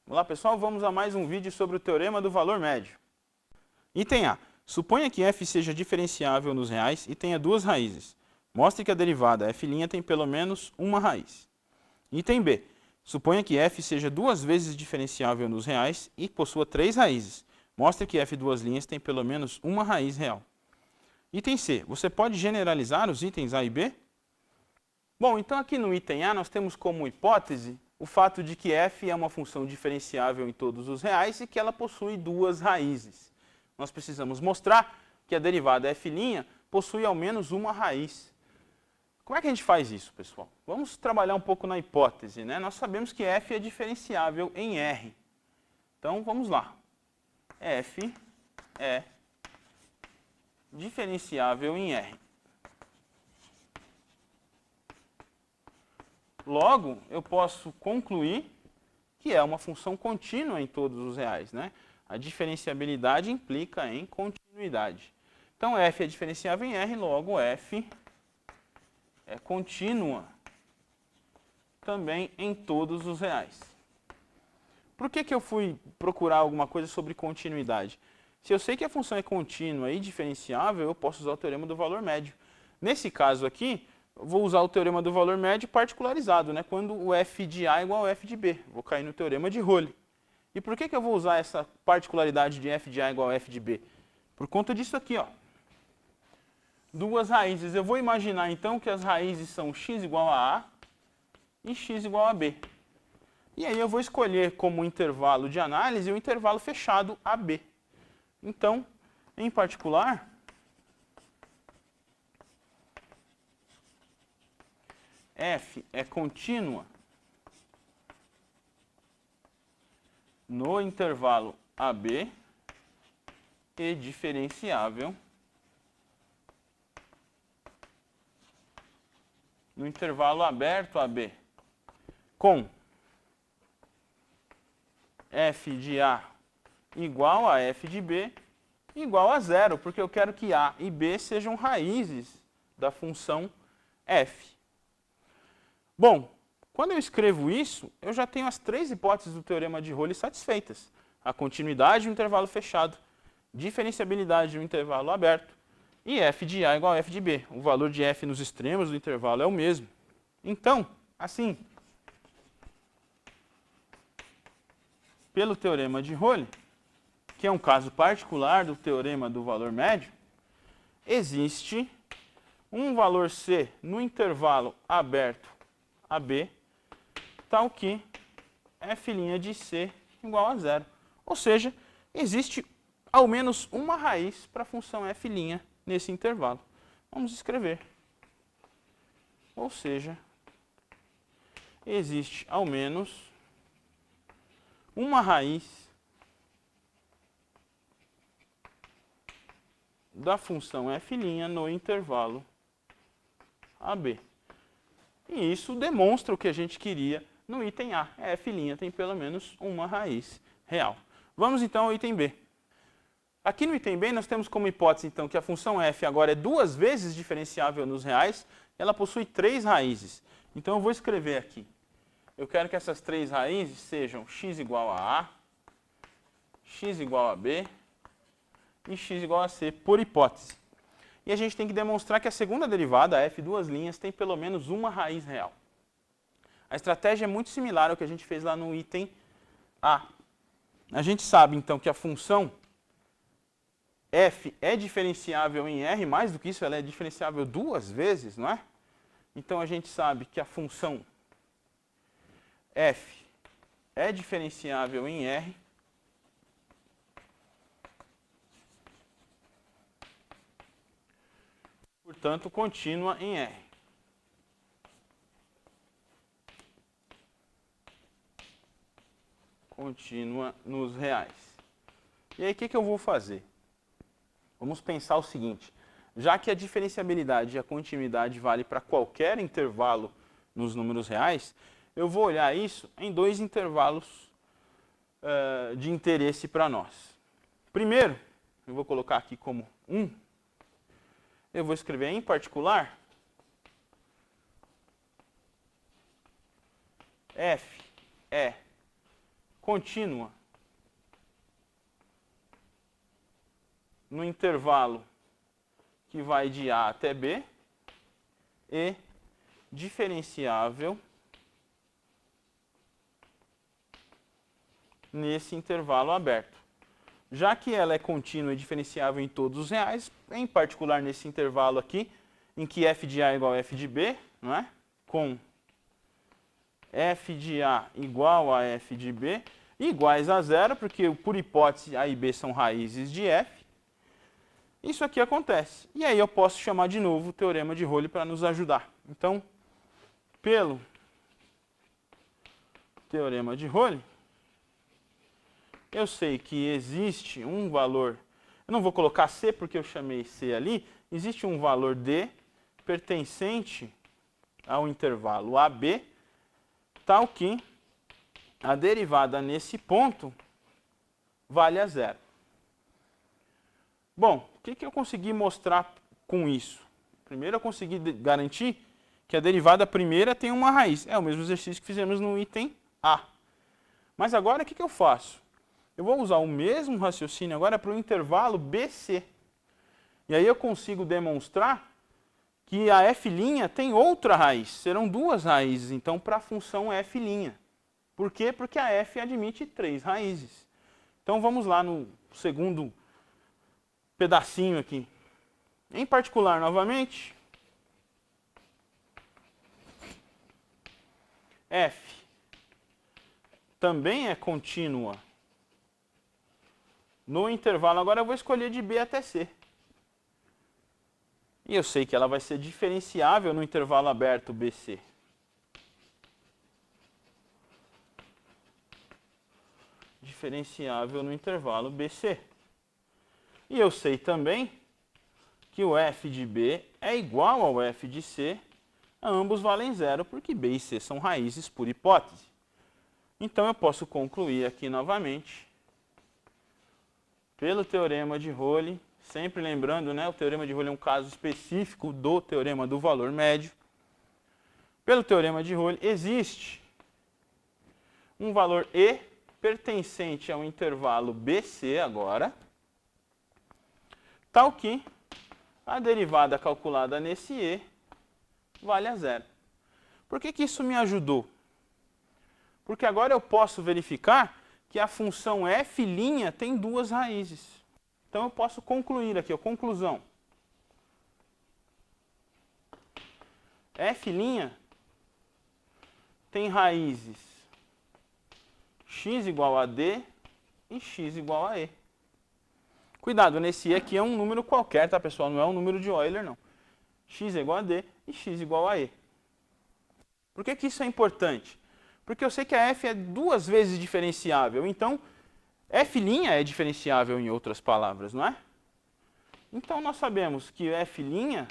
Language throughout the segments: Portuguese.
Olá pessoal, vamos a mais um vídeo sobre o teorema do valor médio. Item A. Suponha que f seja diferenciável nos reais e tenha duas raízes. Mostre que a derivada f' tem pelo menos uma raiz. Item B. Suponha que f seja duas vezes diferenciável nos reais e possua três raízes. Mostre que f duas linhas tem pelo menos uma raiz real. Item C. Você pode generalizar os itens A e B? Bom, então aqui no item A nós temos como hipótese o fato de que f é uma função diferenciável em todos os reais e que ela possui duas raízes. Nós precisamos mostrar que a derivada f' possui ao menos uma raiz. Como é que a gente faz isso, pessoal? Vamos trabalhar um pouco na hipótese, né? Nós sabemos que f é diferenciável em R. Então, vamos lá. F é diferenciável em R. Logo, eu posso concluir que é uma função contínua em todos os reais, né? A diferenciabilidade implica em continuidade. Então, f é diferenciável em R, logo f é contínua também em todos os reais. Por que eu fui procurar alguma coisa sobre continuidade? Se eu sei que a função é contínua e diferenciável, eu posso usar o teorema do valor médio. Nesse caso aqui, eu vou usar o teorema do valor médio particularizado, né? Quando o f de A é igual ao f de B. Vou cair no teorema de Rolle. E por que eu vou usar essa particularidade de f de A igual a f de B? Por conta disso aqui, ó. Duas raízes. Eu vou imaginar, então, que as raízes são x igual a A e x igual a B. E aí eu vou escolher como intervalo de análise o intervalo fechado AB. Então, em particular, f é contínua no intervalo AB e diferenciável no intervalo aberto AB, com f de A igual a f de B igual a zero, porque eu quero que A e B sejam raízes da função f. Bom, quando eu escrevo isso, eu já tenho as três hipóteses do teorema de Rolle satisfeitas. A continuidade no intervalo fechado, diferenciabilidade no intervalo aberto e f de A igual a f de B. O valor de f nos extremos do intervalo é o mesmo. Então, assim, pelo teorema de Rolle, que é um caso particular do teorema do valor médio, existe um valor C no intervalo aberto AB, tal que f' de C igual a zero. Ou seja, existe ao menos uma raiz para a função f' nesse intervalo. Vamos escrever. Ou seja, existe ao menos uma raiz da função f' no intervalo AB. E isso demonstra o que a gente queria no item A. F' tem pelo menos uma raiz real. Vamos então ao item B. Aqui no item B nós temos como hipótese então que a função f agora é duas vezes diferenciável nos reais, ela possui três raízes. Então eu vou escrever aqui. Eu quero que essas três raízes sejam x igual a A, x igual a B e x igual a C, por hipótese. E a gente tem que demonstrar que a segunda derivada, a f duas linhas, tem pelo menos uma raiz real. A estratégia é muito similar ao que a gente fez lá no item A. A gente sabe, então, que a função f é diferenciável em R, mais do que isso, ela é diferenciável duas vezes, não é? Então, a gente sabe que a função f é diferenciável em R, portanto, contínua em R. Contínua nos reais. E aí, o que eu vou fazer? Vamos pensar o seguinte. Já que a diferenciabilidade e a continuidade vale para qualquer intervalo nos números reais, eu vou olhar isso em dois intervalos de interesse para nós. Primeiro, eu vou colocar aqui como 1. Eu vou escrever em particular f é contínua no intervalo que vai de A até B e diferenciável nesse intervalo aberto. Já que ela é contínua e diferenciável em todos os reais, em particular nesse intervalo aqui, em que f de A é igual a f de B, não é? Com f de A igual a f de B iguais a zero, porque por hipótese A e B são raízes de f, isso aqui acontece. E aí eu posso chamar de novo o teorema de Rowley para nos ajudar. Então, pelo teorema de Rowley, eu sei que existe um valor, eu não vou colocar C porque eu chamei C ali, existe um valor D pertencente ao intervalo AB, tal que a derivada nesse ponto vale a zero. Bom, o que eu consegui mostrar com isso? Primeiro eu consegui garantir que a derivada primeira tem uma raiz. É o mesmo exercício que fizemos no item A. Mas agora o que eu faço? Eu vou usar o mesmo raciocínio agora para o intervalo BC. E aí eu consigo demonstrar que a f' tem outra raiz. Serão duas raízes, então, para a função f'. Por quê? Porque a f admite três raízes. Então vamos lá no segundo pedacinho aqui. Em particular, novamente, f também é contínua no intervalo. Agora eu vou escolher de B até C. E eu sei que ela vai ser diferenciável no intervalo aberto BC. Diferenciável no intervalo BC. E eu sei também que o f de B é igual ao f de C, ambos valem zero, porque B e C são raízes por hipótese. Então eu posso concluir aqui novamente, pelo teorema de Rowley, sempre lembrando, né, o teorema de Rowley é um caso específico do teorema do valor médio. Pelo teorema de Rowley existe um valor E pertencente ao intervalo BC agora, tal que a derivada calculada nesse E vale a zero. Por que isso me ajudou? Porque agora eu posso verificar que a função f' tem duas raízes. Então eu posso concluir aqui, a conclusão. F' tem raízes x igual a D e x igual a E. Cuidado, nesse E aqui é um número qualquer, tá, pessoal? Não é um número de Euler, não. X é igual a D e x igual a E. Por que isso é importante? Porque eu sei que a f é duas vezes diferenciável. Então, f' é diferenciável em outras palavras, não é? Então, nós sabemos que f'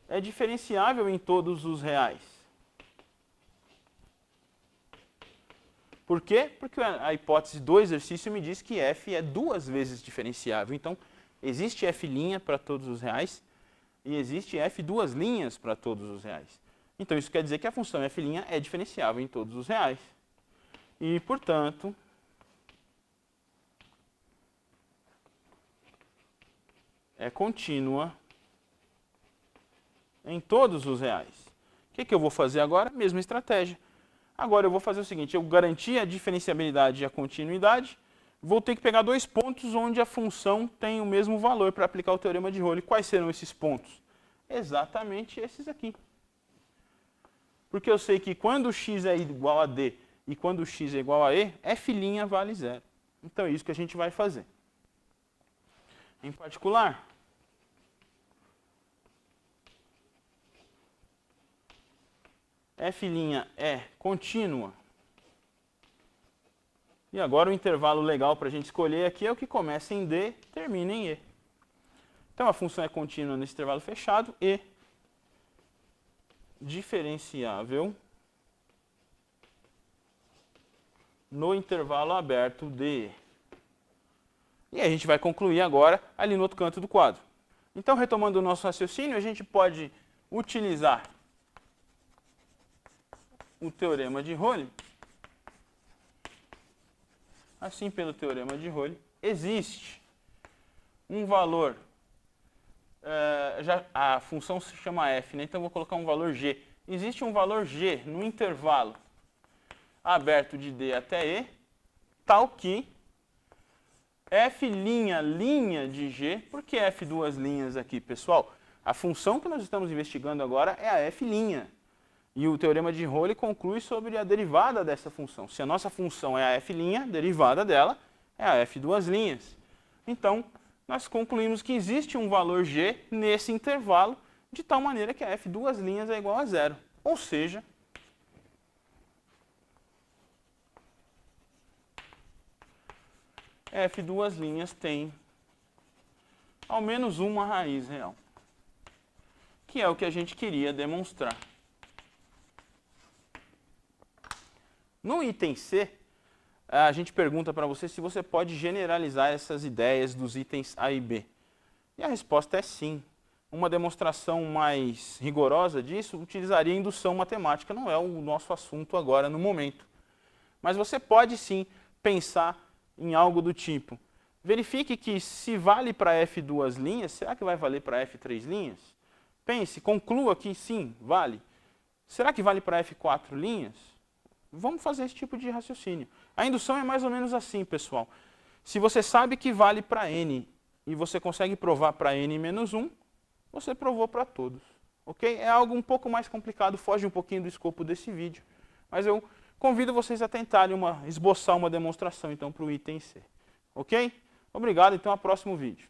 é diferenciável em todos os reais. Por quê? Porque a hipótese do exercício me diz que f é duas vezes diferenciável. Então, existe f' para todos os reais e existe f duas linhas para todos os reais. Então, isso quer dizer que a função f' é diferenciável em todos os reais. E, portanto, é contínua em todos os reais. O que eu vou fazer agora? Mesma estratégia. Agora eu vou fazer o seguinte, eu garanti a diferenciabilidade e a continuidade, vou ter que pegar dois pontos onde a função tem o mesmo valor para aplicar o teorema de Rowley. Quais serão esses pontos? Exatamente esses aqui. Porque eu sei que quando x é igual a D e quando x é igual a E, f' vale zero. Então é isso que a gente vai fazer. Em particular, f' é contínua. E agora o intervalo legal para a gente escolher aqui é o que começa em D, termina em E. Então a função é contínua nesse intervalo fechado e diferenciável no intervalo aberto DE. E a gente vai concluir agora ali no outro canto do quadro. Então, retomando o nosso raciocínio, a gente pode utilizar o teorema de Rowley, assim pelo teorema de Rowley, existe um valor, a função se chama f, né? Então eu vou colocar um valor g. Existe um valor g no intervalo aberto de D até E, tal que f' linha de g, por que f duas linhas aqui, pessoal? A função que nós estamos investigando agora é a f'. E o teorema de Rowley conclui sobre a derivada dessa função. Se a nossa função é a f', a derivada dela é a f duas linhas. Então, nós concluímos que existe um valor g nesse intervalo, de tal maneira que a f duas linhas é igual a zero. Ou seja, f duas linhas tem ao menos uma raiz real, que é o que a gente queria demonstrar. No item C, a gente pergunta para você se você pode generalizar essas ideias dos itens A e B. E a resposta é sim. Uma demonstração mais rigorosa disso utilizaria indução matemática, não é o nosso assunto agora no momento. Mas você pode sim pensar em algo do tipo: verifique que se vale para f duas linhas, será que vai valer para f três linhas? Pense, conclua que sim, vale. Será que vale para f quatro linhas? Vamos fazer esse tipo de raciocínio. A indução é mais ou menos assim, pessoal. Se você sabe que vale para n e você consegue provar para n menos 1, você provou para todos. Ok? É algo um pouco mais complicado, foge um pouquinho do escopo desse vídeo. Mas eu convido vocês a tentarem esboçar uma demonstração então para o item C. Ok? Obrigado, então, ao próximo vídeo.